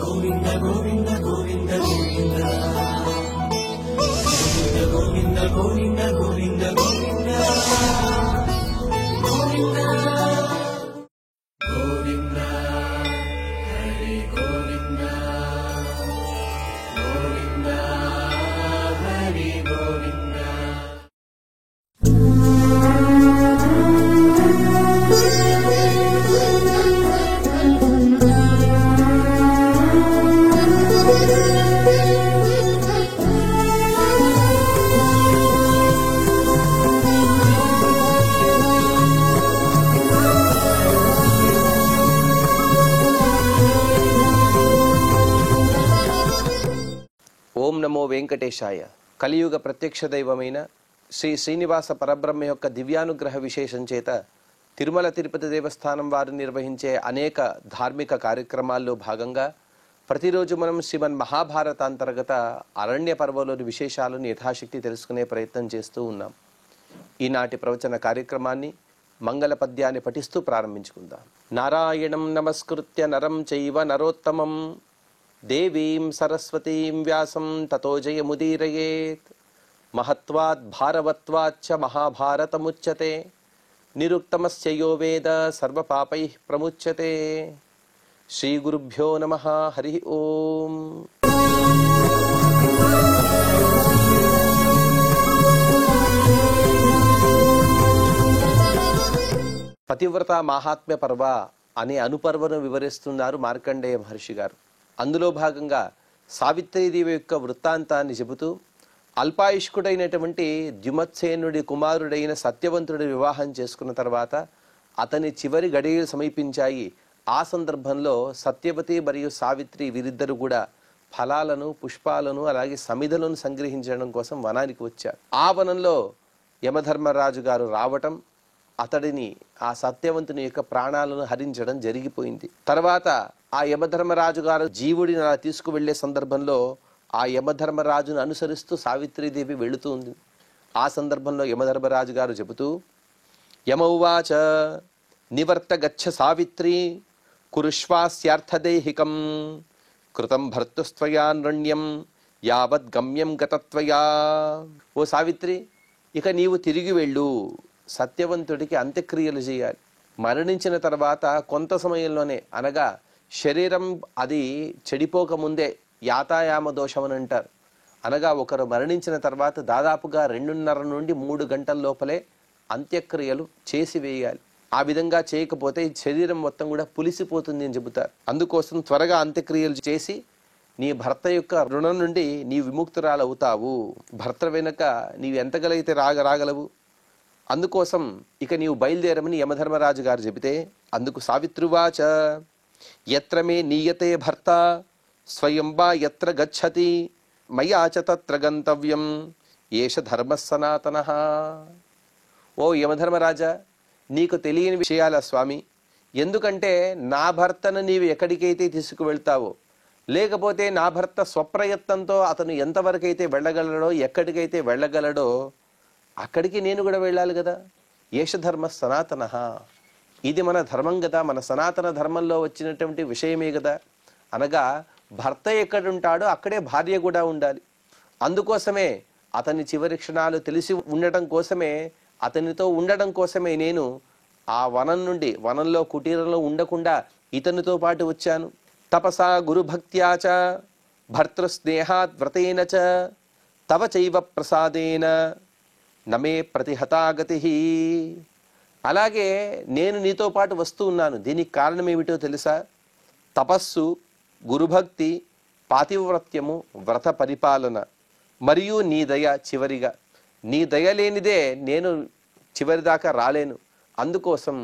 గోవింద గోవింద గోవింద గోవింద గోవింద గోవింద గోవింద గోవింద గోవింద గోవింద హరి గోవింద గోవింద హరి గోవింద. ఓం నమో వెంకటేశాయ. కలియుగ ప్రత్యక్ష దైవమైన శ్రీ శ్రీనివాస పరబ్రహ్మ యొక్క దివ్యానుగ్రహ విశేషం చేత తిరుమల తిరుపతి దేవస్థానం వారు నిర్వహించే అనేక ధార్మిక కార్యక్రమాల్లో భాగంగా ప్రతిరోజు మనం శ్రీమన్ మహాభారతాంతర్గత అరణ్య పర్వంలోని విశేషాలను యథాశక్తి తెలుసుకునే ప్రయత్నం చేస్తూ ఉన్నాం. ఈనాటి ప్రవచన కార్యక్రమాన్ని మంగళ పద్యాన్ని పఠిస్తూ ప్రారంభించుకుందాం. నారాయణం నమస్కృత్య నరం చైవ నరోత్తమం దేవీం సరస్వతీం వ్యాసం తతో జయముదీరయేత్. మహత్వాద్ భారవత్వాచ్చ మహాభారతముచ్యతే నిరుక్తమస్య యో వేద సర్వపాపైః ప్రముచ్యతే. శ్రీ గురుభ్యో నమః. హరి ఓం. పతివ్రత మహాత్మ్య పర్వ అనే అనుపర్వను వివరిస్తున్నారు మార్కండేయ మహర్షి గారు. అందులో భాగంగా సావిత్రీదేవి యొక్క వృత్తాంతాన్ని చెబుతూ అల్పాయుష్కుడైనటువంటి ద్యుమత్సేనుడి కుమారుడైన సత్యవంతుడి వివాహం చేసుకున్న తర్వాత అతని చివరి గడియలు సమీపించాయి. ఆ సందర్భంలో సత్యవతి మరియు సావిత్రి వీరిద్దరు కూడా ఫలాలను, పుష్పాలను, అలాగే సమిధలను సంగ్రహించడం కోసం వనానికి వచ్చారు. ఆ వనంలో యమధర్మరాజు గారు రావటం, అతడిని ఆ సత్యవంతుని యొక్క ప్రాణాలను హరించడం జరిగిపోయింది. తర్వాత ఆ యమధర్మరాజు గారు జీవుడిని అలా తీసుకువెళ్లే సందర్భంలో ఆ యమధర్మరాజును అనుసరిస్తూ సావిత్రీదేవి వెళుతూ ఉంది. ఆ సందర్భంలో యమధర్మరాజు గారు చెబుతూ యమౌవాచ నివర్త గచ్చ సావిత్రి కురుష్వాస్యార్థదేహికం కృతం భర్తుస్త్వయాన్రణ్యం యావద్ గమ్యం గతత్వయా. ఓ సావిత్రి, ఇక నీవు తిరిగి వెళ్ళు. సత్యవంతుడికి అంత్యక్రియలు చేయాలి. మరణించిన తర్వాత కొంత సమయంలోనే, అనగా శరీరం అది చెడిపోకముందే యాతాయామ దోషం అని అంటారు. అనగా ఒకరు మరణించిన తర్వాత దాదాపుగా 2.5 నుండి 3 గంటల లోపలే అంత్యక్రియలు చేసి వేయాలి. ఆ విధంగా చేయకపోతే శరీరం మొత్తం కూడా పులిసిపోతుంది అని చెబుతారు. అందుకోసం త్వరగా అంత్యక్రియలు చేసి నీ భర్త యొక్క రుణం నుండి నీ విముక్తురాలవుతావు. భర్త వెనుక నీవు ఎంతగలైతే రాగలవు. అందుకోసం ఇక నీవు బయలుదేరమని యమధర్మరాజు గారు చెబితే అందుకు సావిత్రువాచ యత్ర మే నీయతే భర్త స్వయం వా యత్ర గచ్చతి మయా చ తత్ర గంతవ్యం ఏష ధర్మ సనాతనః. ఓ యమధర్మరాజా, నీకు తెలియని విషయాల స్వామి. ఎందుకంటే నా భర్తను నీవు ఎక్కడికైతే తీసుకువెళ్తావో, లేకపోతే నా భర్త స్వప్రయత్నంతో అతను ఎంతవరకైతే వెళ్ళగలడో, ఎక్కడికైతే వెళ్ళగలడో అక్కడికి నేను కూడా వెళ్ళాలి కదా. ఏష ధర్మ సనాతనః, ఇది మన ధర్మం కదా, మన సనాతన ధర్మంలో వచ్చినటువంటి విషయమే కదా. అనగా భర్త ఎక్కడుంటాడో అక్కడే భార్య కూడా ఉండాలి. అందుకోసమే అతని చివరి క్షణాలు తెలిసి ఉండటం కోసమే, అతనితో ఉండడం కోసమే నేను ఆ వనం నుండి, వనంలో కుటీరంలో ఉండకుండా ఇతనితో పాటు వచ్చాను. తపసా గురుభక్త్యాచ భర్తృస్నేహాత్ వ్రతేన చ తవ చైవ ప్రసాదేన నమే ప్రతిహతాగతి. అలాగే నేను నీతో పాటు వస్తూ ఉన్నాను. దీనికి కారణం ఏమిటో తెలుసా? తపస్సు, గురుభక్తి, పాతివ్రత్యము, వ్రత పరిపాలన మరియు నీ దయ. చివరిగా నీ దయ లేనిదే నేను చివరిదాకా రాలేను. అందుకోసం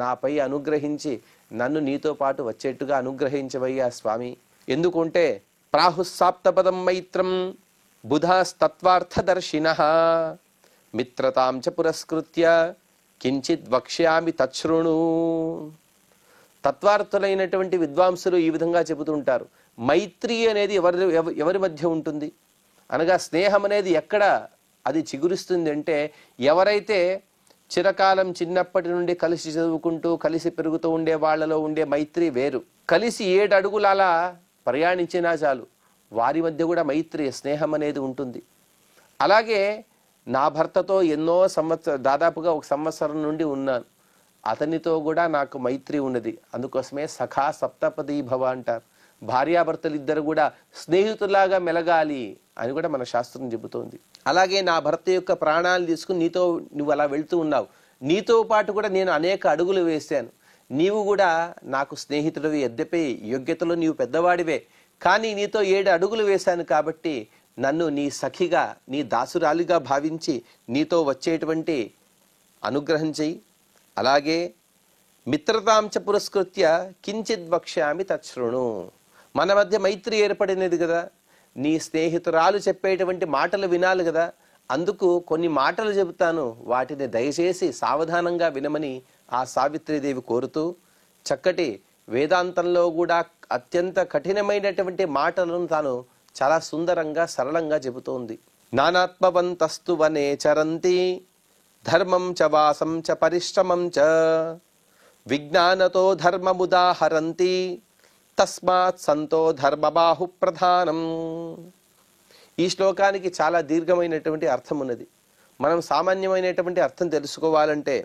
నాపై అనుగ్రహించి నన్ను నీతో పాటు వచ్చేట్టుగా అనుగ్రహించవయ్యా స్వామి. ఎందుకంటే ప్రాహుస్సాప్తపదం మైత్రం బుధాస్తత్వార్థదర్శినః మిత్రతాం చ పురస్కృత్య కించిత్ వక్ష్యామి తచ్ఛృణు. తత్వార్థులైనటువంటి విద్వాంసులు ఈ విధంగా చెబుతుంటారు. మైత్రి అనేది ఎవరి మధ్య ఉంటుంది అనగా స్నేహం అనేది ఎక్కడ అది చిగురిస్తుంది అంటే, ఎవరైతే చిరకాలం చిన్నప్పటి నుండి కలిసి చదువుకుంటూ కలిసి పెరుగుతూ ఉండే వాళ్ళలో ఉండే మైత్రి వేరు. కలిసి 7 అడుగులు అలా ప్రయాణించినా చాలు వారి మధ్య కూడా మైత్రి స్నేహం అనేది ఉంటుంది. అలాగే నా భర్తతో ఎన్నో దాదాపుగా 1 సంవత్సరం నుండి ఉన్నాను, అతనితో కూడా నాకు మైత్రి ఉన్నది. అందుకోసమే సఖా సప్తపదీ భవ అంటారు. భార్యాభర్తలు ఇద్దరు కూడా స్నేహితులాగా మెలగాలి అని కూడా మన శాస్త్రం చెబుతోంది. అలాగే నా భర్త యొక్క ప్రాణాలు తీసుకుని నీతో నువ్వు అలా వెళ్తూ ఉన్నావు, నీతో పాటు కూడా నేను అనేక అడుగులు వేశాను, నీవు కూడా నాకు స్నేహితుడివి, యద్యపి యోగ్యతలో నీవు పెద్దవాడివే, కానీ నీతో 7 అడుగులు వేశాను కాబట్టి నన్ను నీ సఖిగా నీ దాసురాలిగా భావించి నీతో వచ్చేటువంటి అనుగ్రహం చెయ్యి. అలాగే మిత్రతాంచ పురస్కృత్య కించిత్ వక్ష్యామి తచ్ఛృణు. మన మధ్య మైత్రి ఏర్పడినది కదా, నీ స్నేహితురాలు చెప్పేటువంటి మాటలు వినాలి కదా, అందుకు కొన్ని మాటలు చెబుతాను, వాటిని దయచేసి సావధానంగా వినమని ఆ సావిత్రీదేవి కోరుతూ చక్కటి వేదాంతంలో కూడా అత్యంత కఠినమైనటువంటి మాటలను తాను చాలా సుందరంగా సరళంగా చెబుతోంది. నానాత్మవంతస్తు వనే చరంతి ధర్మం చ వాసం చ పరిశ్రమం చ విజ్ఞానతో ధర్మముదాహరంతి తస్మాత్ సంతో ధర్మబాహు ప్రధానం. ఈ శ్లోకానికి చాలా దీర్ఘమైనటువంటి అర్థం ఉన్నది. మనం సామాన్యమైనటువంటి అర్థం తెలుసుకోవాలంటే,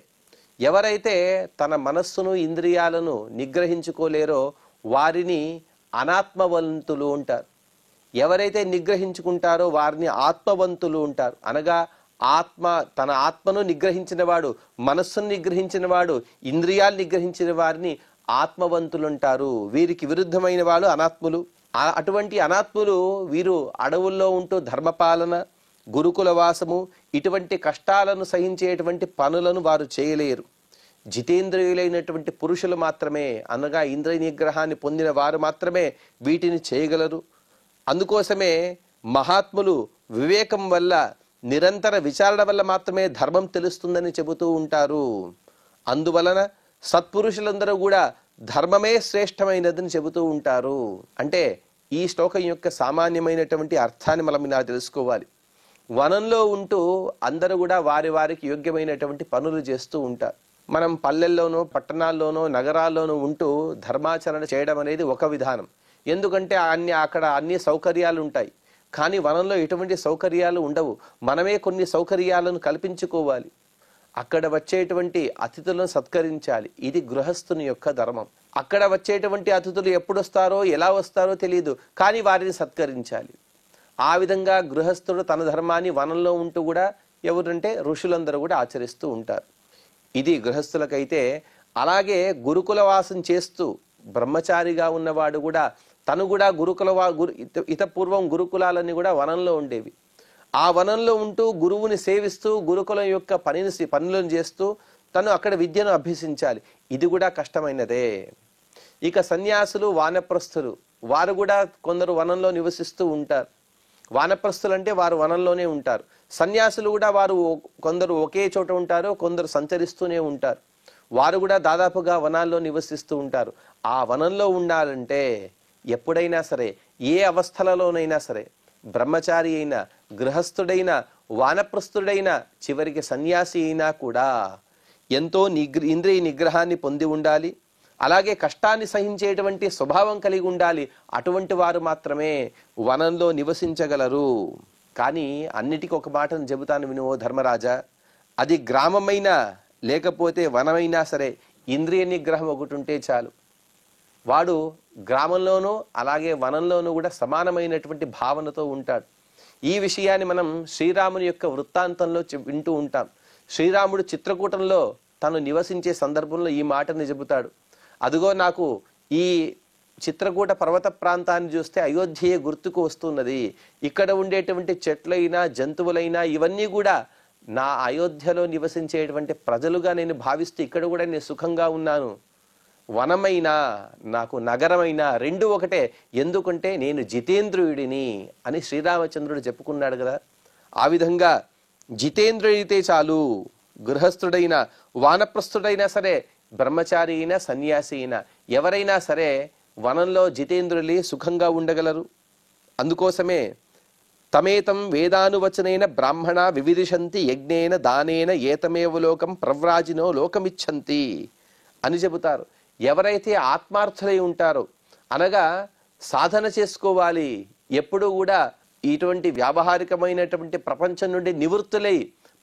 ఎవరైతే తన మనస్సును ఇంద్రియాలను నిగ్రహించుకోలేరో వారిని అనాత్మవంతులు ఉంటారు. ఎవరైతే నిగ్రహించుకుంటారో వారిని ఆత్మవంతులు ఉంటారు. అనగా తన ఆత్మను నిగ్రహించిన వాడు, మనస్సును నిగ్రహించిన వాడు, ఇంద్రియాలు నిగ్రహించిన వారిని ఆత్మవంతులు అంటారు. వీరికి విరుద్ధమైన వాళ్ళు అనాత్ములు. అటువంటి అనాత్ములు వీరు అడవుల్లో ఉంటూ ధర్మపాలన, గురుకుల వాసము, ఇటువంటి కష్టాలను సహించేటువంటి పనులను వారు చేయలేరు. జితేంద్రియులైనటువంటి పురుషులు మాత్రమే, అనగా ఇంద్రియ నిగ్రహాన్ని పొందిన వారు మాత్రమే వీటిని చేయగలరు. అందుకోసమే మహాత్ములు వివేకం వల్ల, నిరంతర విచారణ వల్ల మాత్రమే ధర్మం తెలుస్తుందని చెబుతూ ఉంటారు. అందువలన సత్పురుషులందరూ కూడా ధర్మమే శ్రేష్టమైనదని చెబుతూ ఉంటారు. అంటే ఈ శ్లోకం యొక్క సామాన్యమైనటువంటి అర్థాన్ని మనం ఇలా తెలుసుకోవాలి. వనంలో ఉంటూ అందరూ కూడా వారికి యోగ్యమైనటువంటి పనులు చేస్తూ ఉంటారు. మనం పల్లెల్లోనూ, పట్టణాల్లోనూ, నగరాల్లోనూ ఉంటూ ధర్మాచరణ చేయడం అనేది ఒక విధానం. ఎందుకంటే అక్కడ అన్ని సౌకర్యాలు ఉంటాయి. కానీ వనంలో ఎటువంటి సౌకర్యాలు ఉండవు. మనమే కొన్ని సౌకర్యాలను కల్పించుకోవాలి. అక్కడ వచ్చేటువంటి అతిథులను సత్కరించాలి. ఇది గృహస్థుని యొక్క ధర్మం. అక్కడ వచ్చేటువంటి అతిథులు ఎప్పుడు వస్తారో, ఎలా వస్తారో తెలియదు, కానీ వారిని సత్కరించాలి. ఆ విధంగా గృహస్థుడు తన ధర్మాన్ని వనంలో ఉంటూ కూడా ఎవరంటే ఋషులందరూ కూడా ఆచరిస్తూ ఉంటారు. ఇది గృహస్థులకైతే. అలాగే గురుకుల వాసం చేస్తూ బ్రహ్మచారిగా ఉన్నవాడు కూడా తను కూడా ఇతపూర్వం గురుకులాలన్నీ కూడా వనంలో ఉండేవి. ఆ వనంలో ఉంటూ గురువుని సేవిస్తూ గురుకులం యొక్క పనులను చేస్తూ తను అక్కడ విద్యను అభ్యసించాలి. ఇది కూడా కష్టమైనదే. ఇక సన్యాసులు, వానప్రస్థులు వారు కూడా కొందరు వనంలో నివసిస్తూ ఉంటారు. వానప్రస్థులు అంటే వారు వనంలోనే ఉంటారు. సన్యాసులు కూడా వారు కొందరు ఒకే చోట ఉంటారు, కొందరు సంచరిస్తూనే ఉంటారు. వారు కూడా దాదాపుగా వనాల్లో నివసిస్తూ ఉంటారు. ఆ వనంలో ఉండాలంటే ఎప్పుడైనా సరే, ఏ అవస్థలలోనైనా సరే, బ్రహ్మచారి అయినా, గృహస్థుడైనా, వానప్రస్థుడైనా, చివరికి సన్యాసి అయినా కూడా ఎంతో ఇంద్రియ నిగ్రహాన్ని పొంది ఉండాలి. అలాగే కష్టాన్ని సహించేటువంటి స్వభావం కలిగి ఉండాలి. అటువంటి వారు మాత్రమే వనంలో నివసించగలరు. కానీ అన్నిటికీ ఒక మాటను చెబుతాను విను ఓ ధర్మరాజా, అది గ్రామమైనా లేకపోతే వనమైనా సరే ఇంద్రియ నిగ్రహం ఒకటి ఉంటే చాలు. వాడు గ్రామంలోనూ అలాగే వనంలోనూ కూడా సమానమైనటువంటి భావనతో ఉంటాడు. ఈ విషయాన్ని మనం శ్రీరాముని యొక్క వృత్తాంతంలో వింటూ ఉంటాం. శ్రీరాముడు చిత్రకూటంలో తను నివసించే సందర్భంలో ఈ మాటని చెబుతాడు. అదిగో నాకు ఈ చిత్రకూట పర్వత ప్రాంతాన్ని చూస్తే అయోధ్యే గుర్తుకు వస్తున్నది. ఇక్కడ ఉండేటువంటి చెట్లైనా, జంతువులైనా ఇవన్నీ కూడా నా అయోధ్యలో నివసించేటువంటి ప్రజలుగా నేను భావిస్తూ ఇక్కడ కూడా నేను సుఖంగా ఉన్నాను. వనమైనా నాకు నగరమైనా రెండు ఒకటే, ఎందుకంటే నేను జితేంద్రియుడిని అని శ్రీరామచంద్రుడు చెప్పుకున్నాడు కదా. ఆ విధంగా జితేంద్రియుడితే చాలు. గృహస్థుడైనా, వానప్రస్థుడైనా సరే, బ్రహ్మచారి అయినా, సన్యాసి అయినా, ఎవరైనా సరే వనంలో జితేంద్రులే సుఖంగా ఉండగలరు. అందుకోసమే తమేతం వేదానువచనైన బ్రాహ్మణ వివిదిశంతి యజ్ఞేన దానేన ఏతమేవ లోకం ప్రవ్రాజినో లోకమిచ్చంతి అని చెబుతారు. ఎవరైతే ఆత్మార్థులై ఉంటారో, అనగా సాధన చేసుకోవాలి. ఎప్పుడూ కూడా ఇటువంటి వ్యావహారికమైనటువంటి ప్రపంచం నుండి నివృత్తులై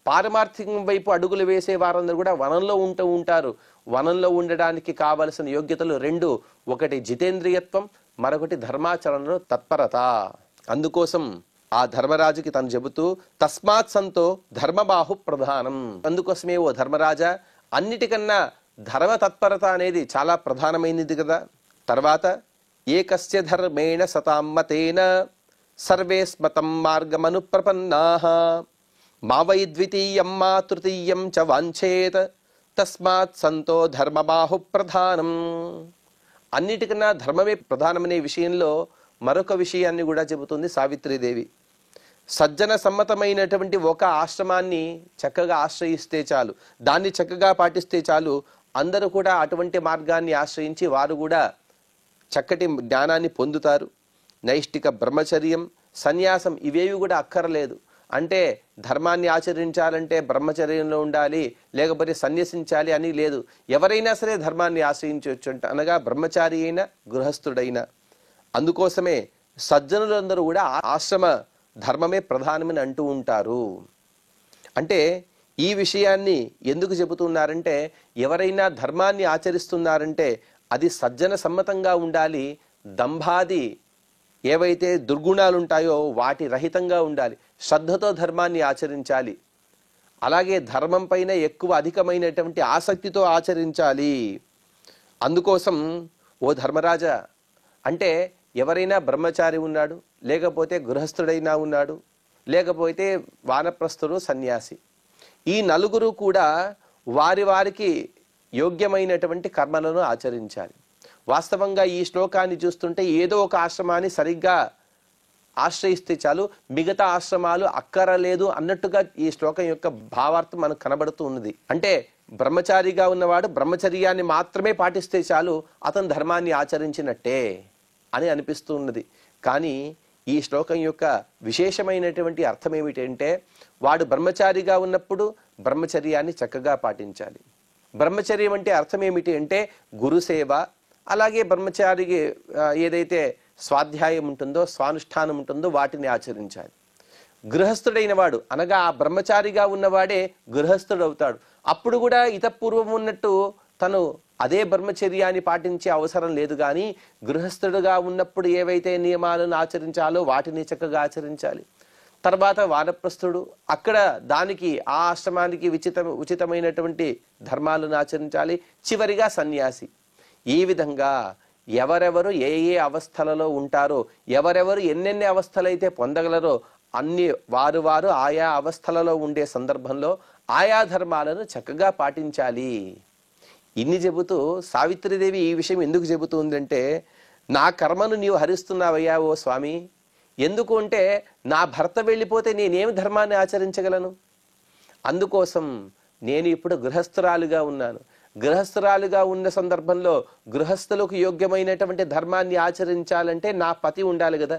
పారమార్థికం వైపు అడుగులు వేసే వారందరూ కూడా వనంలో ఉంటారు. వనంలో ఉండడానికి కావలసిన యోగ్యతలు రెండు, ఒకటి జితేంద్రియత్వం, మరొకటి ధర్మాచరణలో తత్పరత. అందుకోసం ఆ ధర్మరాజుకి తను చెబుతూ తస్మాత్ సంతో ధర్మబాహు ప్రధానం. అందుకోసమే ఓ ధర్మరాజా, అన్నిటికన్నా ధర్మ తత్పరత అనేది చాలా ప్రధానమైనది కదా. తర్వాత ఏకస్య ధర్మేణ సతామతేన సర్వే స్మతం మార్గమను ప్రపన్నాః మా వై ద్వితీయం మా తృతీయం చ వాంఛేత్ తస్మాత్ సంతో ధర్మబాహు ప్రధానం. అన్నిటికన్నా ధర్మమే ప్రధానమనే విషయంలో మరొక విషయాన్ని కూడా చెబుతుంది సావిత్రీదేవి. సజ్జన సమ్మతమైనటువంటి ఒక ఆశ్రమాన్ని చక్కగా ఆశ్రయిస్తే చాలు, దాన్ని చక్కగా పాటిస్తే చాలు, అందరూ కూడా అటువంటి మార్గాన్ని ఆశ్రయించి వారు కూడా చక్కటి జ్ఞానాన్ని పొందుతారు. నైష్టిక బ్రహ్మచర్యం, సన్యాసం ఇవేవి కూడా అక్కర్లేదు. అంటే ధర్మాన్ని ఆచరించాలంటే బ్రహ్మచర్యంలో ఉండాలి, లేకపోతే సన్యసించాలి అని లేదు. ఎవరైనా సరే ధర్మాన్ని ఆశ్రయించవచ్చు అంట, అనగా బ్రహ్మచారి అయినా గృహస్థుడైనా. అందుకోసమే సజ్జనులందరూ కూడా ఆశ్రమ ధర్మమే ప్రధానమని అంటూ ఉంటారు. అంటే ఈ విషయాన్ని ఎందుకు చెబుతున్నారంటే, ఎవరైనా ధర్మాన్ని ఆచరిస్తున్నారంటే అది సజ్జన సమ్మతంగా ఉండాలి. దంభాది ఏవైతే దుర్గుణాలు ఉంటాయో వాటి రహితంగా ఉండాలి. శ్రద్ధతో ధర్మాన్ని ఆచరించాలి. అలాగే ధర్మం పైన ఎక్కువ అధికమైనటువంటి ఆసక్తితో ఆచరించాలి. అందుకోసం ఓ ధర్మరాజా, అంటే ఎవరైనా బ్రహ్మచారి ఉన్నాడు, లేకపోతే గృహస్థుడైనా ఉన్నాడు, లేకపోతే వానప్రస్థుడు, సన్యాసి, ఈ నలుగురు కూడా వారి వారికి యోగ్యమైనటువంటి కర్మలను ఆచరించాలి. వాస్తవంగా ఈ శ్లోకాన్ని చూస్తుంటే ఏదో ఒక ఆశ్రమాన్ని సరిగ్గా ఆశ్రయిస్తే చాలు, మిగతా ఆశ్రమాలు అక్కరలేదు అన్నట్టుగా ఈ శ్లోకం యొక్క భావార్థం మనకు కనబడుతూ ఉన్నది. అంటే బ్రహ్మచారిగా ఉన్నవాడు బ్రహ్మచర్యాన్ని మాత్రమే పాటిస్తే చాలు, అతను ధర్మాన్ని ఆచరించినట్టే అని అనిపిస్తూ ఉన్నది. కానీ ఈ శ్లోకం యొక్క విశేషమైనటువంటి అర్థం ఏమిటంటే, వాడు బ్రహ్మచారిగా ఉన్నప్పుడు బ్రహ్మచర్యాన్ని చక్కగా పాటించాలి. బ్రహ్మచర్యం అంటే అర్థం ఏమిటి అంటే గురుసేవ, అలాగే బ్రహ్మచారికి ఏదైతే స్వాధ్యాయం ఉంటుందో, స్వానుష్ఠానం ఉంటుందో వాటిని ఆచరించాలి. గృహస్థుడైన వాడు అనగా ఆ బ్రహ్మచారిగా ఉన్నవాడే గృహస్థుడు అవుతాడు. అప్పుడు కూడా ఇతపూర్వం ఉన్నట్టు తను అదే బ్రహ్మచర్యాన్ని పాటించే అవసరం లేదు. కానీ గృహస్థుడుగా ఉన్నప్పుడు ఏవైతే నియమాలను ఆచరించాలో వాటిని చక్కగా ఆచరించాలి. తర్వాత వానప్రస్థుడు, అక్కడ దానికి ఆ ఆశ్రమానికి ఉచితమైనటువంటి ధర్మాలను ఆచరించాలి. చివరిగా సన్యాసి. ఈ విధంగా ఎవరెవరు ఏ ఏ అవస్థలలో ఉంటారో, ఎవరెవరు ఎన్నెన్ని అవస్థలైతే పొందగలరో అన్ని వారు ఆయా అవస్థలలో ఉండే సందర్భంలో ఆయా ధర్మాలను చక్కగా పాటించాలి. ఇన్ని చెబుతూ సావిత్రీదేవి ఈ విషయం ఎందుకు చెబుతుందంటే, నా కర్మను నీవు హరిస్తున్నావయ్యా ఓ స్వామి. ఎందుకు అంటే నా భర్త వెళ్ళిపోతే నేనేమి ధర్మాన్ని ఆచరించగలను? అందుకోసం నేను ఇప్పుడు గృహస్థురాలుగా ఉన్నాను. గృహస్థురాలుగా ఉన్న సందర్భంలో గృహస్థులకు యోగ్యమైనటువంటి ధర్మాన్ని ఆచరించాలంటే నా పతి ఉండాలి కదా.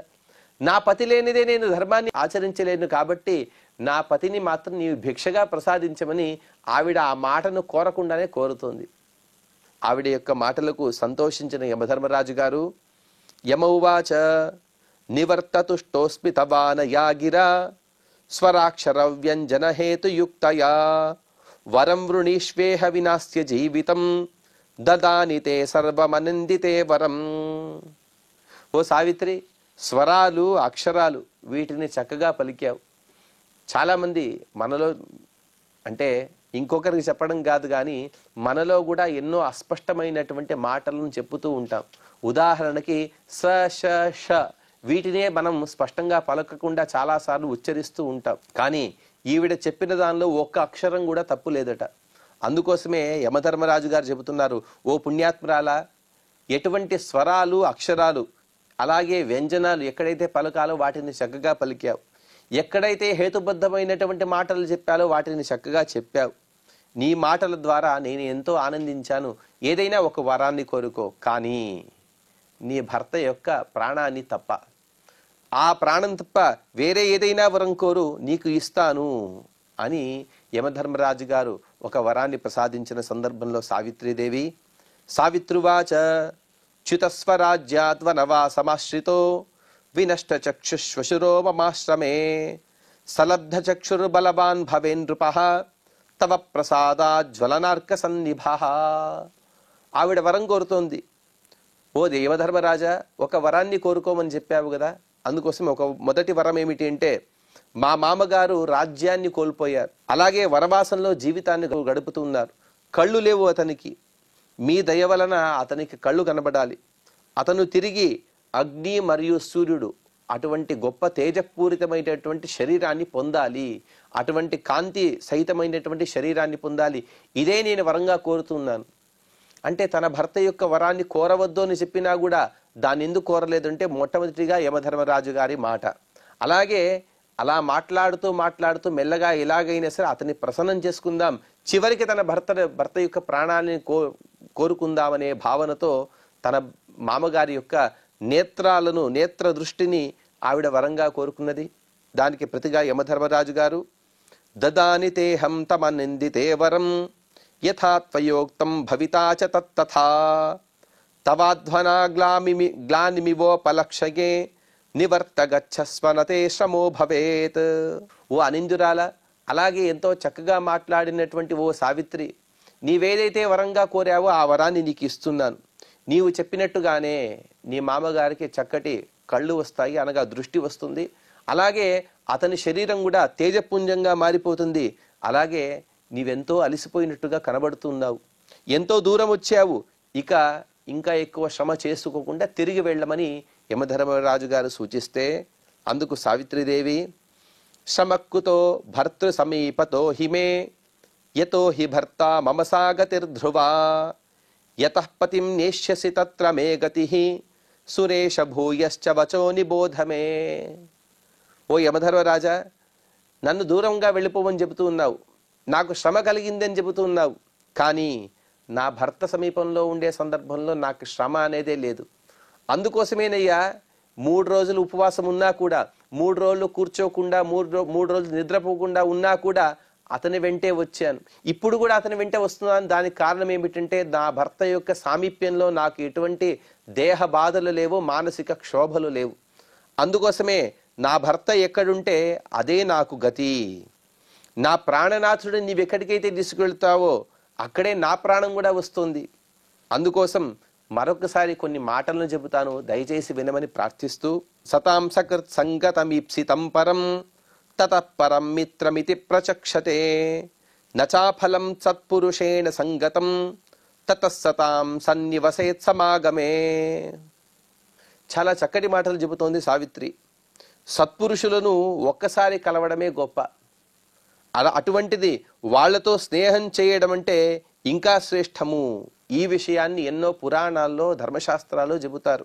నా పతి లేనిదే నేను ధర్మాన్ని ఆచరించలేను. కాబట్టి నా పతిని మాత్రం నీవు భిక్షగా ప్రసాదించమని ఆవిడ ఆ మాటను కోరకుండానే కోరుతోంది. ఆవిడ యొక్క మాటలకు సంతోషించిన యమధర్మరాజు గారు, యమౌవాచ నివర్తతుష్టోస్మి తవానయా గిరా స్వరాక్షర వ్యంజన హేతుయుక్తయా వరం వృణీష్వేహ వినాస్య జీవితం దదానితే సర్వమనందితే వరం. ఓ సావిత్రి, స్వరాలు అక్షరాలు వీటిని చక్కగా పలికావు. చాలామంది మనలో, అంటే ఇంకొకరికి చెప్పడం కాదు కానీ మనలో కూడా ఎన్నో అస్పష్టమైనటువంటి మాటలను చెప్పుతూ ఉంటాం. ఉదాహరణకి స ష ష వీటినే మనం స్పష్టంగా పలకకుండా చాలాసార్లు ఉచ్చరిస్తూ ఉంటాం. కానీ ఈవిడ చెప్పిన దానిలో ఒక్క అక్షరం కూడా తప్పు లేదట. అందుకోసమే యమధర్మరాజు గారు చెబుతున్నారు, ఓ పుణ్యాత్మరాల, ఎటువంటి స్వరాలు అక్షరాలు అలాగే వ్యంజనాలు ఎక్కడైతే పలకాలో వాటిని చక్కగా పలికావు. ఎక్కడైతే హేతుబద్ధమైనటువంటి మాటలు చెప్పాలో వాటిని చక్కగా చెప్పావు. నీ మాటల ద్వారా నేను ఎంతో ఆనందించాను. ఏదైనా ఒక వరాన్ని కోరుకో, కానీ నీ భర్త యొక్క ప్రాణాన్ని తప్ప, ఆ ప్రాణం తప్ప వేరే ఏదైనా వరం కోరు, నీకు ఇస్తాను అని యమధర్మరాజు గారు ఒక వరాన్ని ప్రసాదించిన సందర్భంలో సావిత్రీదేవి, సావిత్రువాచ చ్యుతస్వరాజ్యాద్వనవాసమాశ్రితో వినష్ట చక్షుశ్వశురో మమాశ్రమే సలబ్ధ చక్షుర్బలవాన్ భవేన్ నృపః తవ ప్రసాదాజ్వలనార్క సన్నిభః. ఆవిడ వరం కోరుతోంది. ఓ దేవధర్మరాజా, ఒక వరాన్ని కోరుకోమని చెప్పావు కదా, అందుకోసం ఒక మొదటి వరం ఏమిటి అంటే, మా మామగారు రాజ్యాన్ని కోల్పోయారు, అలాగే వనవాసంలో జీవితాన్ని గడుపుతున్నారు, కళ్ళు లేవు అతనికి, మీ దయ వలన అతనికి కళ్ళు కనబడాలి, అతను తిరిగి అగ్ని మరియు సూర్యుడు అటువంటి గొప్ప తేజపూరితమైనటువంటి శరీరాన్ని పొందాలి, అటువంటి కాంతి సహితమైనటువంటి శరీరాన్ని పొందాలి, ఇదే నేను వరంగా కోరుతున్నాను. అంటే తన భర్త యొక్క వరాన్ని కోరవద్దు అని చెప్పినా కూడా దాన్ని ఎందుకు కోరలేదంటే మొట్టమొదటిగా యమధర్మరాజు గారి మాట. అలాగే అలా మాట్లాడుతూ మెల్లగా ఎలాగైనా సరే అతన్ని ప్రసన్నం చేసుకుందాం, చివరికి తన భర్త యొక్క ప్రాణాన్ని కోరుకుందామనే భావనతో తన మామగారి యొక్క నేత్ర దృష్టిని ఆవిడ వరంగా కోరుకున్నది. దానికి ప్రతిగా యమధర్మరాజు గారు దదాని తేహం తమ నిందితే వరం యథా త్వయోక్తం భవితా చ తత్తథా తవాధ్వనా గ్లానిమివోపలక్షగే నివర్త గచ్చస్వనతే శ్రమో భవేత్. ఓ అనిందురాల, అలాగే ఎంతో చక్కగా మాట్లాడినటువంటి ఓ సావిత్రి, నీవేదైతే వరంగా కోరావో ఆ వరాన్ని నీకు ఇస్తున్నాను. నీవు చెప్పినట్టుగానే నీ మామగారికి చక్కటి కళ్ళు వస్తాయి, అనగా దృష్టి వస్తుంది, అలాగే అతని శరీరం కూడా తేజపుంజంగా మారిపోతుంది, అలాగే నీవెంతో అలసిపోయినట్టుగా కనబడుతున్నావు, ఎంతో దూరం వచ్చావు, ఇంకా ఎక్కువ శ్రమ చేసుకోకుండా తిరిగి వెళ్ళమని యమధర్మరాజు గారు సూచిస్తే అందుకు సావిత్రిదేవి శ్రమక్కుతో భర్తృ సమీపతో హిమే యతో హి భర్త మమ సాగతిర్ధ్రువా యతః పతిం నేష్యసి తత్ర మే గతిః సురేష భూయశ్చ వచో నిబోధమే. ఓ యమధర్మరాజా, నన్ను దూరంగా వెళ్ళిపోవని చెబుతూ ఉన్నావు, నాకు శ్రమ కలిగిందని చెబుతూ ఉన్నావు, కానీ నా భర్త సమీపంలో ఉండే సందర్భంలో నాకు శ్రమ అనేదే లేదు. అందుకోసమేనయ్యా 3 రోజులు ఉపవాసం ఉన్నా కూడా, 3 రోజులు కూర్చోకుండా, 3 రోజులు నిద్రపోకుండా ఉన్నా కూడా అతని వెంటే వచ్చాను, ఇప్పుడు కూడా అతని వెంటే వస్తున్నాను. దానికి కారణం ఏమిటంటే నా భర్త యొక్క సామీప్యంలో నాకు ఎటువంటి దేహ బాధలు లేవు, మానసిక క్షోభలు లేవు. అందుకోసమే నా భర్త ఎక్కడుంటే అదే నాకు గతి. నా ప్రాణనాథుడు నీవెక్కడికైతే తీసుకెళ్తావో అక్కడే నా ప్రాణం కూడా వస్తుంది. అందుకోసం మరొకసారి కొన్ని మాటలను చెబుతాను, దయచేసి వినమని ప్రార్థిస్తూ సతాం సకృత్ సంగతమీప్సితం పరం తతః పరం మిత్రమితి ప్రచక్షతే నచాఫలం సత్పురుషేణ సంగతం తతః సతాం సన్నివసేత్ సమాగమే. చాలా చక్కటి మాటలు చెబుతోంది సావిత్రి. సత్పురుషులను ఒక్కసారి కలవడమే గొప్ప, అటువంటిది వాళ్లతో స్నేహం చేయడం అంటే ఇంకా శ్రేష్టము. ఈ విషయాన్ని ఎన్నో పురాణాల్లో ధర్మశాస్త్రాల్లో చెబుతారు.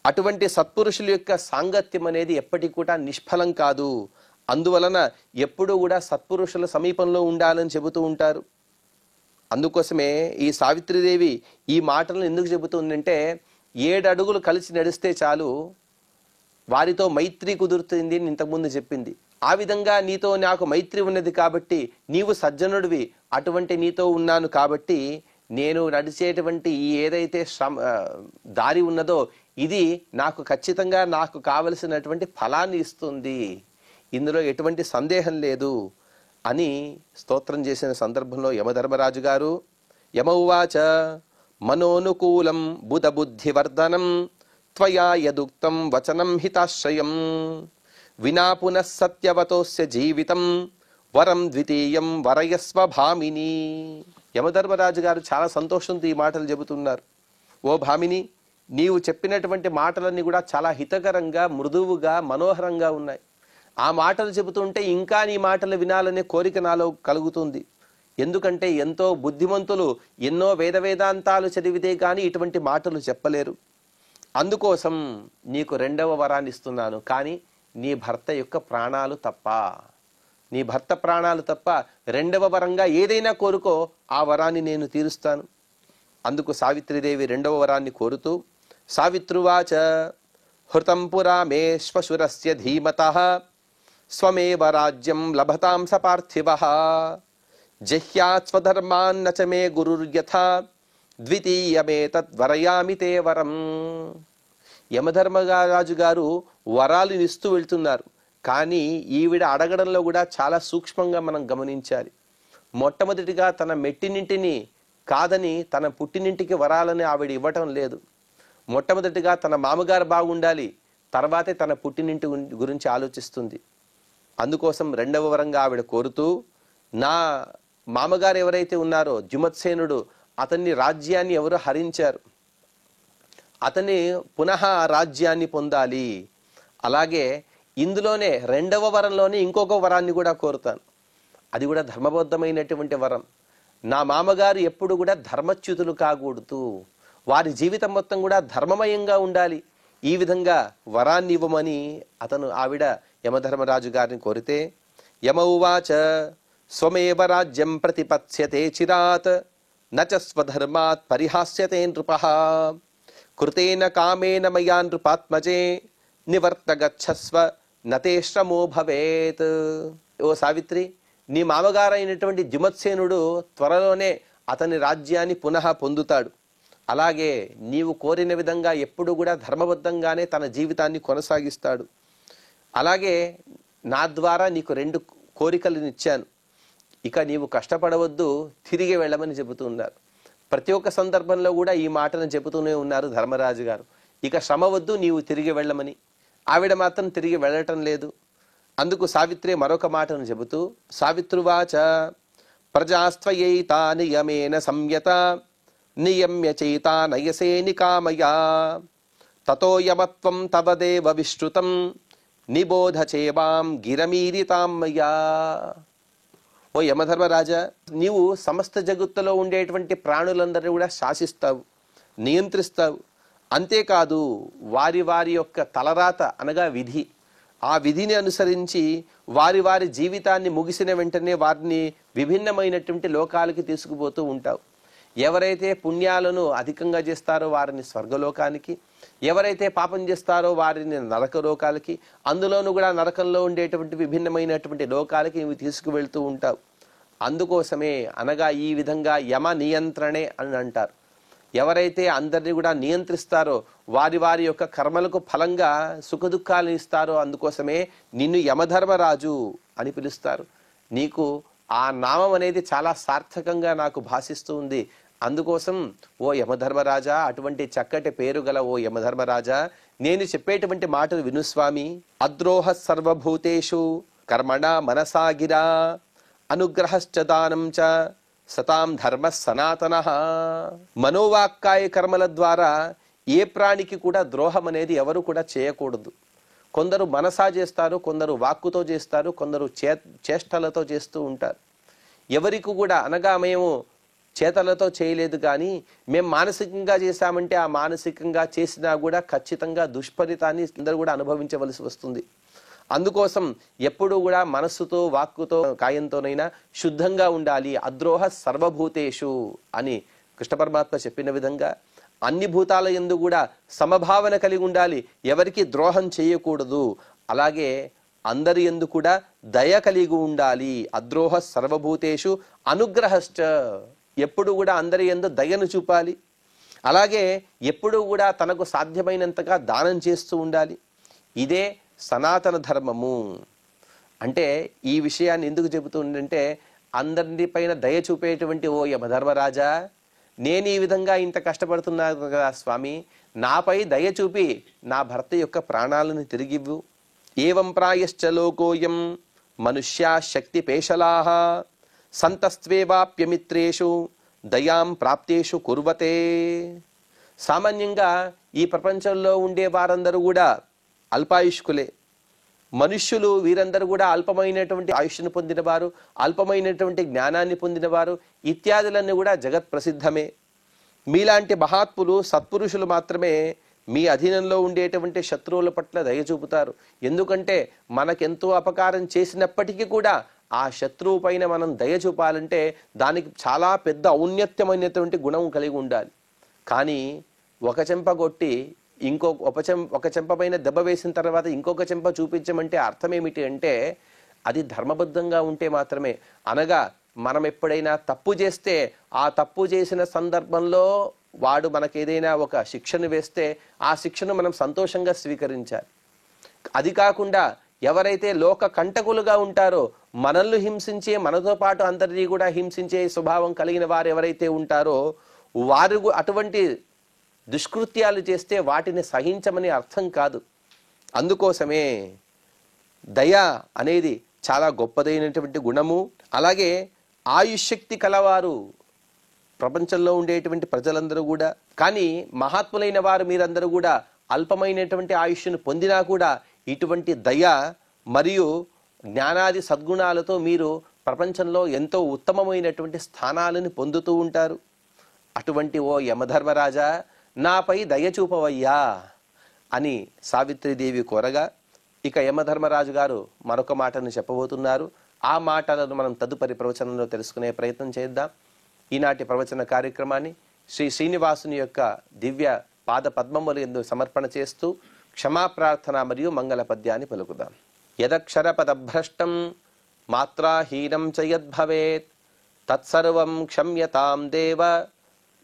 అటువంటి సత్పురుషుల యొక్క సాంగత్యం అనేది ఎప్పటికీ కూడా నిష్ఫలం కాదు. అందువలన ఎప్పుడూ కూడా సత్పురుషుల సమీపంలో ఉండాలని చెబుతూ ఉంటారు. అందుకోసమే ఈ సావిత్రిదేవి ఈ మాటలను ఎందుకు చెబుతుందంటే 7 అడుగులు కలిసి నడిస్తే చాలు వారితో మైత్రి కుదురుతుంది అని ఇంతకుముందు చెప్పింది. ఆ విధంగా నీతో నాకు మైత్రి ఉన్నది కాబట్టి, నీవు సజ్జనుడివి, అటువంటి నీతో ఉన్నాను కాబట్టి నేను నడిచేటువంటి ఈ ఏదైతే దారి ఉన్నదో ఇది నాకు ఖచ్చితంగా నాకు కావలసినటువంటి ఫలాన్ని ఇస్తుంది, ఇందులో ఎటువంటి సందేహం లేదు అని స్తోత్రం చేసిన సందర్భంలో యమధర్మరాజు గారు యమ ఉవాచ మనోనుకూలం బుధ బుద్ధివర్ధనం త్వయా యదుక్తం వచనం హితాశ్రయం వినా పునః సత్యవతోస్య జీవితం వరం ద్వితీయం వరయస్వ భామిని. యమధర్మరాజు గారు చాలా సంతోషంతో ఈ మాటలు చెబుతున్నారు. ఓ భామిని, నీవు చెప్పినటువంటి మాటలన్నీ కూడా చాలా హితకరంగా, మృదువుగా, మనోహరంగా ఉన్నాయి. ఆ మాటలు చెబుతుంటే ఇంకా నీ మాటలు వినాలనే కోరిక నాలో కలుగుతుంది. ఎందుకంటే ఎంతో బుద్ధిమంతులు ఎన్నో వేదాంతాలు చదివితే కానీ ఇటువంటి మాటలు చెప్పలేరు. అందుకోసం నీకు 2వ వరాన్ని ఇస్తున్నాను, కానీ నీ భర్త యొక్క ప్రాణాలు తప్ప, నీ భర్త ప్రాణాలు తప్ప 2వ వరంగా ఏదైనా కోరుకో, ఆ వరాన్ని నేను తీరుస్తాను. అందుకు సావిత్రిదేవి 2వ వరాన్ని కోరుతూ సావిత్రువాచ హృతం పురా మే శ్వశురస్య ధీమతః స్వమేవ రాజ్యం లభతాం సపార్థివః జహ్యాత్ స్వధర్మాన్ న చ మే గురుర్యథా ద్వితీయమేతద్వరయామి తే వరం. యమధర్మరాజు గారు వరాలు ఇస్తూ వెళ్తున్నారు. కానీ ఈవిడ అడగడంలో కూడా చాలా సూక్ష్మంగా మనం గమనించాలి. మొట్టమొదటిగా తన మెట్టినింటిని కాదని తన పుట్టినింటికి వరాలని ఆవిడ ఇవ్వటం లేదు. మొట్టమొదటిగా తన మామగారు బాగుండాలి, తర్వాతే తన పుట్టినింటి గురించి ఆలోచిస్తుంది. అందుకోసం రెండవ వరంగా ఆవిడ కోరుతూ, నా మామగారు ఎవరైతే ఉన్నారో ద్యుమత్సేనుడు, అతన్ని రాజ్యాన్ని ఎవరు హరించారు, అతన్ని పునః రాజ్యాన్ని పొందాలి. అలాగే ఇందులోనే రెండవ వరంలోనే ఇంకొక వరాన్ని కూడా కోరుతాను. అది కూడా ధర్మబద్ధమైనటువంటి వరం. నా మామగారు ఎప్పుడు కూడా ధర్మచ్యుతులు కాకూడదు, వారి జీవితం మొత్తం కూడా ధర్మమయంగా ఉండాలి. ఈ విధంగా వరాన్ని ఇవ్వమని ఆవిడ యమధర్మరాజు గారిని కోరితే, యమ ఉవాచ స్వమేవ రాజ్యం ప్రతిపత్స్యతే చిరాత్ నచ స్వధర్మాత్ పరిహాస్యతే నృపః కృతేన కామేన మయా నృపాత్మజే నివర్తగచ్చస్వ నతే శ్రమో భవేత్. ఓ సావిత్రి, నీ మామగారైనటువంటి ద్యుమత్సేనుడు త్వరలోనే అతని రాజ్యాన్ని పునః పొందుతాడు. అలాగే నీవు కోరిన విధంగా ఎప్పుడు కూడా ధర్మబద్ధంగానే తన జీవితాన్ని కొనసాగిస్తాడు. అలాగే నా ద్వారా నీకు 2 కోరికలను ఇచ్చాను, ఇక నీవు కష్టపడవద్దు, తిరిగి వెళ్ళమని చెబుతున్నారు. ప్రతి ఒక్క సందర్భంలో కూడా ఈ మాటను చెబుతూనే ఉన్నారు ధర్మరాజు గారు. ఇక శ్రమ వద్దు, నీవు తిరిగి వెళ్ళమని. ఆవిడ మాత్రం తిరిగి వెళ్ళటం లేదు. అందుకు సావిత్రి మరొక మాటను చెబుతూ, సావిత్రువాచ ప్రజాస్త్వయైతా నియమేన సంయత నియమ్య చైతా నయసే నికామయా తతో యమత్వం తవ దేవ విశ్రుతం నిబోధ చేవాం గిరమీరితాం మయా. ఓ యమధర్మరాజా, నీవు సమస్త జగత్తులో ఉండేటువంటి ప్రాణులందరినీ కూడా శాసిస్తావు, నియంత్రిస్తావు. అంతేకాదు వారి వారి యొక్క తలరాత అనగా విధి, ఆ విధిని అనుసరించి వారి వారి జీవితాన్ని ముగిసిన వెంటనే వారిని విభిన్నమైనటువంటి లోకాలకి తీసుకుపోతూ ఉంటావు. ఎవరైతే పుణ్యాలను అధికంగా చేస్తారో వారిని స్వర్గలోకానికి, ఎవరైతే పాపం చేస్తారో వారిని నరక లోకాలకి, అందులోనూ కూడా నరకంలో ఉండేటువంటి విభిన్నమైనటువంటి లోకాలకి ఇవి తీసుకువెళ్తూ ఉంటావు. అందుకోసమే అనగా ఈ విధంగా యమ నియంత్రణే అని అంటారు. ఎవరైతే అందరినీ కూడా నియంత్రిస్తారో వారి వారి యొక్క కర్మలకు ఫలంగా సుఖదుఖాలను ఇస్తారో అందుకోసమే నిన్ను యమధర్మరాజు అని పిలుస్తారు. నీకు ఆ నామం అనేది చాలా సార్థకంగా నాకు భాషిస్తూ ఉంది. అందుకోసం ఓ యమధర్మరాజా, అటువంటి చక్కటి పేరు గల ఓ యమధర్మరాజా, నేను చెప్పేటువంటి మాటలు వినుస్వామి. అద్రోహ సర్వభూతేషు కర్మణ మనసాగిరా అనుగ్రహశ్చ దానం చ సతాం ధర్మ సనాతనః. మనోవాక్కాయ కర్మల ద్వారా ఏ ప్రాణికి కూడా ద్రోహం అనేది ఎవరు కూడా చేయకూడదు. కొందరు మనసా చేస్తారు, కొందరు వాక్కుతో చేస్తారు, కొందరు చేష్టలతో చేస్తూ ఉంటారు. ఎవరికి కూడా అనగా మేము చేతలతో చేయలేదు కానీ మేము మానసికంగా చేశామంటే ఆ మానసికంగా చేసినా కూడా ఖచ్చితంగా దుష్ఫలితాన్ని అందరూ కూడా అనుభవించవలసి వస్తుంది. అందుకోసం ఎప్పుడూ కూడా మనస్సుతో వాక్కుతో కాయంతోనైనా శుద్ధంగా ఉండాలి. అద్రోహ సర్వభూతేషు అని కృష్ణ పరమాత్మ చెప్పిన విధంగా అన్ని భూతాల యందు కూడా సమభావన కలిగి ఉండాలి, ఎవరికి ద్రోహం చేయకూడదు. అలాగే అందరి యందు కూడా దయ కలిగి ఉండాలి. అద్రోహ సర్వభూతేషు అనుగ్రహశ్చ, ఎప్పుడు కూడా అందరి యందు దయను చూపాలి. అలాగే ఎప్పుడు కూడా తనకు సాధ్యమైనంతగా దానం చేస్తూ ఉండాలి. ఇదే సనాతన ధర్మము. అంటే ఈ విషయాన్ని ఎందుకు చెబుతుందంటే, అందరి పైన దయ చూపేటువంటి ఓ యమధర్మరాజా, నేను ఈ విధంగా ఇంత కష్టపడుతున్నాను కదా స్వామి, నాపై దయ చూపి నా భర్త యొక్క ప్రాణాలను తిరిగివ్వు. ఏవం ప్రాయశ్చ లోకోయం మనుష్యా శక్తి పేషలాహ సంతస్త్వేవాప్యమిత్రేషు దయాం ప్రాప్తేషు కుర్వతే. సామాన్యంగా ఈ ప్రపంచంలో ఉండే వారందరూ కూడా అల్పాయుష్కులే. మనుష్యులు వీరందరూ కూడా అల్పమైనటువంటి ఆయుష్ను పొందినవారు, అల్పమైనటువంటి జ్ఞానాన్ని పొందినవారు ఇత్యాదులన్నీ కూడా జగత్ ప్రసిద్ధమే. మీలాంటి మహాత్ములు సత్పురుషులు మాత్రమే మీ అధీనంలో ఉండేటువంటి శత్రువుల పట్ల దయ చూపుతారు. ఎందుకంటే మనకెంతో అపకారం చేసినప్పటికీ కూడా ఆ శత్రువు పైన మనం దయ చూపాలంటే దానికి చాలా పెద్ద ఔన్నత్యమైనటువంటి గుణం కలిగి ఉండాలి. కానీ ఒక చెంప కొట్టి ఒక చెంప పైన దెబ్బ వేసిన తర్వాత ఇంకొక చెంప చూపించమంటే అర్థం ఏమిటి అంటే, అది ధర్మబద్ధంగా ఉంటే మాత్రమే. అనగా మనం ఎప్పుడైనా తప్పు చేస్తే ఆ తప్పు చేసిన సందర్భంలో వాడు మనకు ఏదైనా ఒక శిక్షను వేస్తే ఆ శిక్షను మనం సంతోషంగా స్వీకరించాలి. అది కాకుండా ఎవరైతే లోక కంటకులుగా ఉంటారో, మనల్ని హింసించే, మనతో పాటు అందరినీ కూడా హింసించే స్వభావం కలిగిన వారు ఎవరైతే ఉంటారో వారు అటువంటి దుష్కృత్యాలు చేస్తే వాటిని సహించమని అర్థం కాదు. అందుకోసమే దయ అనేది చాలా గొప్పదైనటువంటి గుణము. అలాగే ఆయుష్శక్తి కలవారు ప్రపంచంలో ఉండేటువంటి ప్రజలందరూ కూడా, కానీ మహాత్ములైన వారు మీరందరూ కూడా అల్పమైనటువంటి ఆయుష్ను పొందినా కూడా ఇటువంటి దయ మరియు జ్ఞానాది సద్గుణాలతో మీరు ప్రపంచంలో ఎంతో ఉత్తమమైనటువంటి స్థానాలను పొందుతూ ఉంటారు. అటువంటి ఓ యమధర్మరాజా, నాపై దయ చూపవయ్యా అని సావిత్రీదేవి కోరగా, ఇక యమధర్మరాజు గారు మరొక మాటను చెప్పబోతున్నారు. ఆ మాటలను మనం తదుపరి ప్రవచనంలో తెలుసుకునే ప్రయత్నం చేద్దాం. ఈనాటి ప్రవచన కార్యక్రమాన్ని శ్రీ శ్రీనివాసుని యొక్క దివ్య పాద పద్మములు యందు సమర్పణ చేస్తూ క్షమాప్రార్థన మరియు మంగళ పద్యాన్ని పలుకుదాం. యదక్షర పదభ్రష్టం మాత్రాహీనం చ యద్భవేత్ తత్సర్వం క్షమ్యతాం దేవ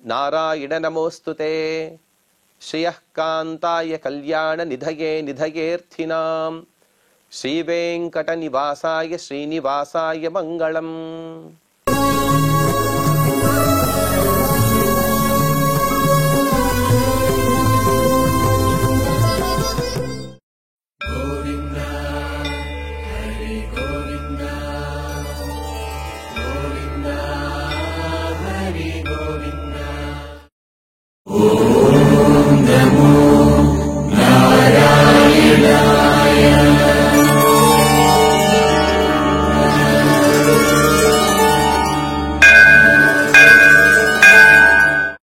నారాయణ నమోస్తుతే. శ్రియః కాంతాయ కళ్యాణ నిధయే నిధయేర్థినాం శ్రీవేంకట నివాసాయ శ్రీనివాసాయ మంగళం. Oh